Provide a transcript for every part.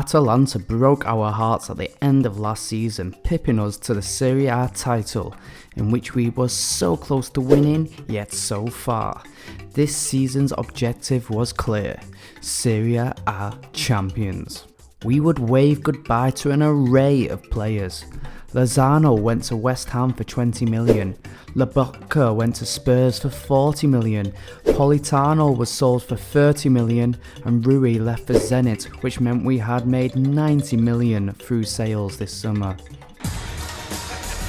Atalanta broke our hearts at the end of last season, pipping us to the Serie A title, in which we were so close to winning, yet so far. This season's objective was clear: Serie A champions. We would wave goodbye to an array of players. Lozano went to West Ham for 20 million, Lobotka went to Spurs for 40 million, Politano was sold for 30 million, and Rui left for Zenit, which meant we had made 90 million through sales this summer.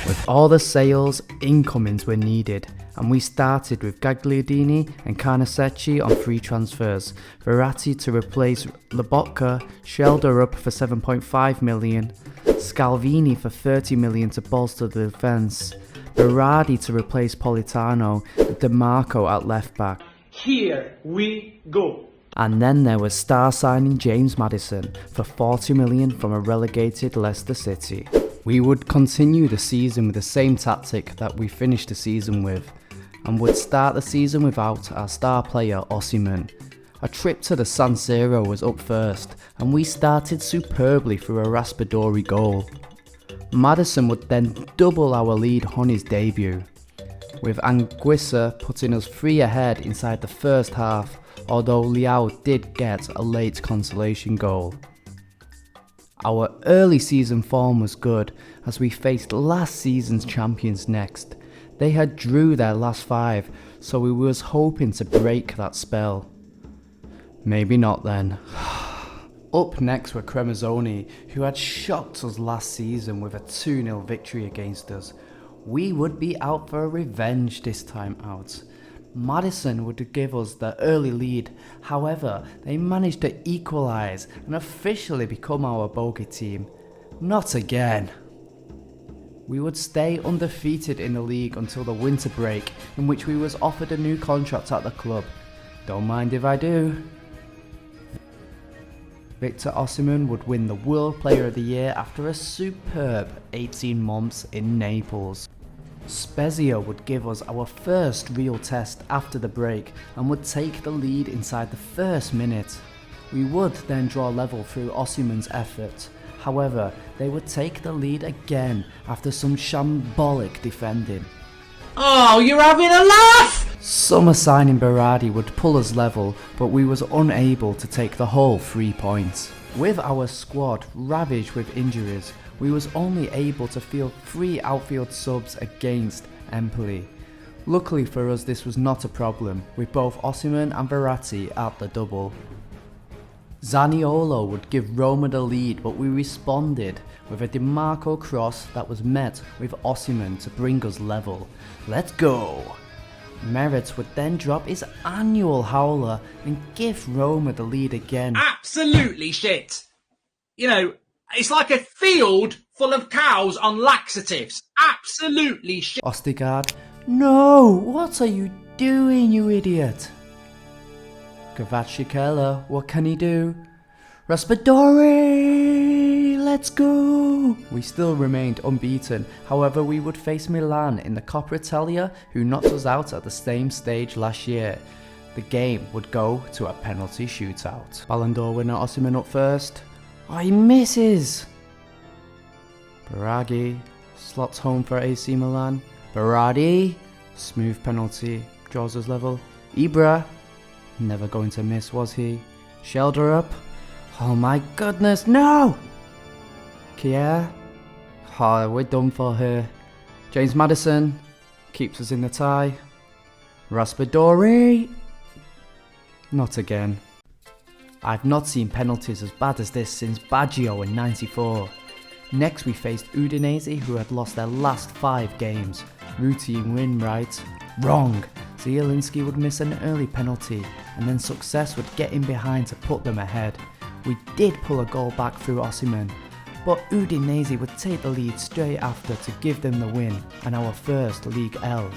With all the sales, incomings were needed, and we started with Gagliardini and Carnesecchi on free transfers, Verratti to replace Lobotka, Shelder for 7.5 million, Scalvini for 30 million to bolster the defence, Berardi to replace Politano, and DeMarco at left back. Here we go. And then there was star signing James Maddison for 40 million from a relegated Leicester City. We would continue the season with the same tactic that we finished the season with, and would start the season without our star player Osimhen. A trip to the San Siro was up first, and we started superbly through a Raspadori goal. Maddison would then double our lead on his debut, with Anguissa putting us 3 ahead inside the first half, although Leao did get a late consolation goal. Our early season form was good, as we faced last season's champions next. They had drew their last 5, so we was hoping to break that spell. Maybe not then. Up next were Cremazzoni, who had shocked us last season with a 2-0 victory against us. We would be out for a revenge this time out. Maddison would give us the early lead, however they managed to equalise and officially become our bogey team. Not again. We would stay undefeated in the league until the winter break, in which we was offered a new contract at the club. Don't mind if I do. Victor Osimhen would win the World Player of the Year after a superb 18 months in Naples. Spezia would give us our first real test after the break and would take the lead inside the first minute. We would then draw level through Osimhen's effort. However, they would take the lead again after some shambolic defending. Oh, you're having a laugh! Summer signing Berardi would pull us level, but we was unable to take the whole 3 points. With our squad ravaged with injuries, we was only able to field 3 outfield subs against Empoli. Luckily for us, this was not a problem, with both Osimhen and Verratti at the double. Zaniolo would give Roma the lead, but we responded with a DeMarco cross that was met with Osimhen to bring us level. Let's go! Merit would then drop his annual howler and give Roma the lead again. Absolutely shit. You know, it's like a field full of cows on laxatives. Absolutely shit. Ostigard, no! What are you doing, you idiot? Kvaratskhelia, what can he do? Raspadori! Let's go! We still remained unbeaten, however we would face Milan in the Coppa Italia, who knocked us out at the same stage last year. The game would go to a penalty shootout. Ballon d'Or winner Osimhen up first. Oh, he misses! Biraghi slots home for AC Milan. Berardi, smooth penalty, draws us level. Ibra, never going to miss, was he? Shelder up. Oh my goodness, no! Kier. Oh, we're done for here. James Maddison keeps us in the tie. Raspadori. Not again. I've not seen penalties as bad as this since Baggio in '94. Next we faced Udinese, who had lost their last 5 games. Routine win, right? Wrong. Zielinski would miss an early penalty, and then success would get in behind to put them ahead. We did pull a goal back through Osimhen, but Udinese would take the lead straight after to give them the win and our first League L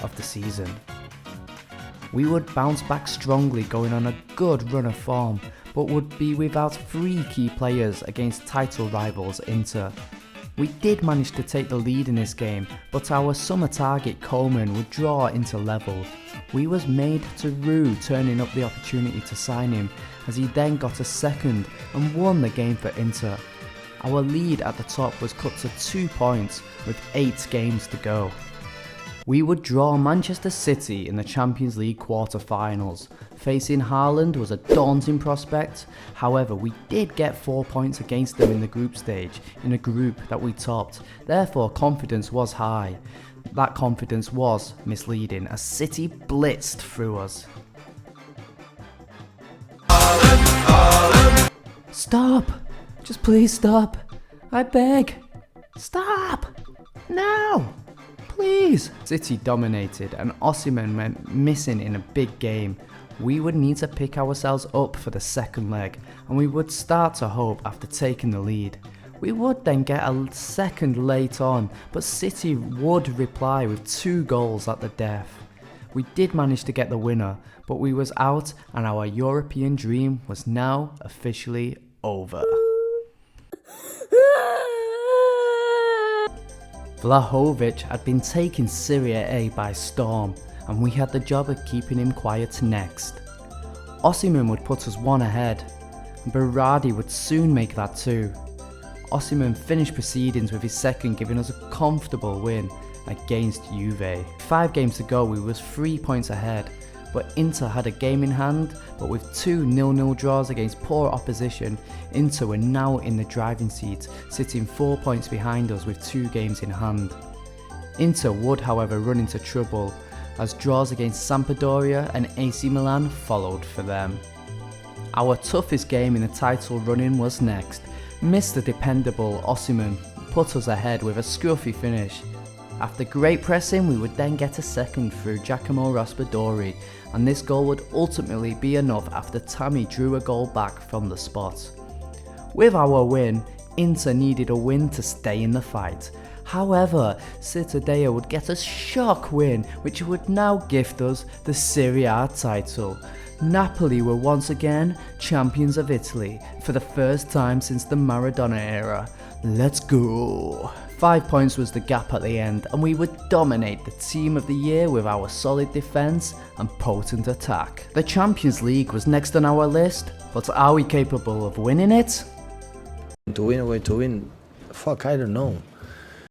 of the season. We would bounce back strongly, going on a good run of form, but would be without 3 key players against title rivals Inter. We did manage to take the lead in this game, but our summer target Coleman would draw into level. We was made to rue turning up the opportunity to sign him, as he then got a second and won the game for Inter. Our lead at the top was cut to 2 points with 8 games to go. We would draw Manchester City in the Champions League quarter-finals. Facing Haaland was a daunting prospect, however we did get 4 points against them in the group stage, in a group that we topped, therefore confidence was high. That confidence was misleading as City blitzed through us. Stop! Just please stop! I beg! Stop! No! Please! City dominated and Osimhen went missing in a big game. We would need to pick ourselves up for the second leg and we would start to hope after taking the lead. We would then get a second late on, but City would reply with 2 goals at the death. We did manage to get the winner, but we was out and our European dream was now officially over. Vlahovic had been taking Serie A by storm, and we had the job of keeping him quiet next. Osimhen would put us 1 ahead, and Berardi would soon make that 2. Osimhen finished proceedings with his second, giving us a comfortable win against Juve. 5 games to go, we was 3 points ahead, but Inter had a game in hand, but with 2 0-0 draws against poor opposition, Inter were now in the driving seat, sitting 4 points behind us with 2 games in hand. Inter would however run into trouble, as draws against Sampdoria and AC Milan followed for them. Our toughest game in the title running was next. Mr. Dependable Osimhen put us ahead with a scruffy finish. After great pressing, we would then get a second through Giacomo Raspadori, and this goal would ultimately be enough after Tammy drew a goal back from the spot. With our win, Inter needed a win to stay in the fight. However, Cittadella would get a shock win, which would now gift us the Serie A title. Napoli were once again champions of Italy for the first time since the Maradona era. Let's go! 5 points was the gap at the end, and we would dominate the team of the year with our solid defence and potent attack. The Champions League was next on our list, but are we capable of winning it? To win, fuck, I don't know.